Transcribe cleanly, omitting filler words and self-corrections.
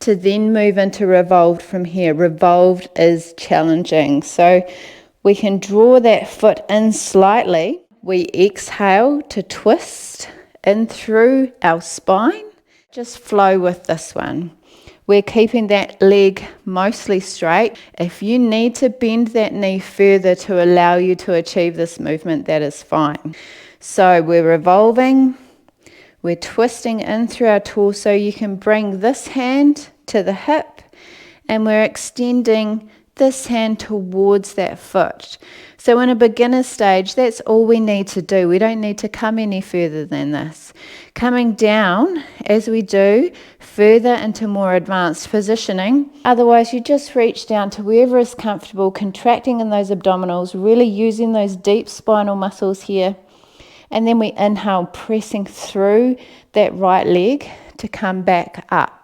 to then move into revolved from here. Revolved is challenging. So we can draw that foot in slightly. We exhale to twist in through our spine. Just flow with this one. We're keeping that leg mostly straight. If you need to bend that knee further to allow you to achieve this movement, that is fine. So we're revolving. We're twisting in through our torso. You can bring this hand to the hip, and we're extending this hand towards that foot. So in a beginner stage, that's all we need to do. We don't need to come any further than this. Coming down as we do further into more advanced positioning. Otherwise, you just reach down to wherever is comfortable, contracting in those abdominals, really using those deep spinal muscles here. And then we inhale, pressing through that right leg to come back up.